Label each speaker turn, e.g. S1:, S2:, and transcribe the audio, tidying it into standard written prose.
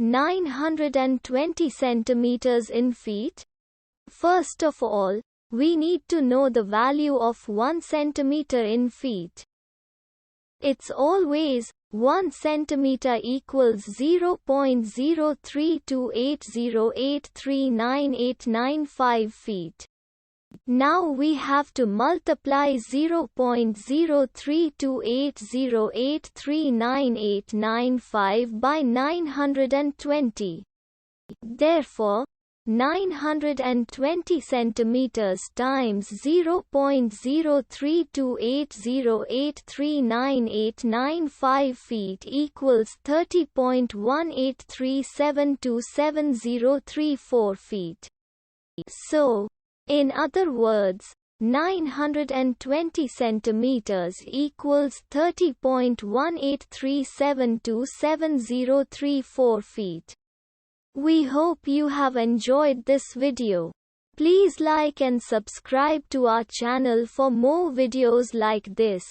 S1: 920 centimeters in feet? First of all, we need to know the value of 1 centimeter in feet. It's always 1 centimeter equals 0.03280839895 feet. Now we have to multiply 0.03280839895 by 920. Therefore, 920 centimeters times 0.03280839895 feet equals 30.1837277034 feet. So, in other words, 920 centimeters equals 30.1837277034 feet. We hope you have enjoyed this video. Please like and subscribe to our channel for more videos like this.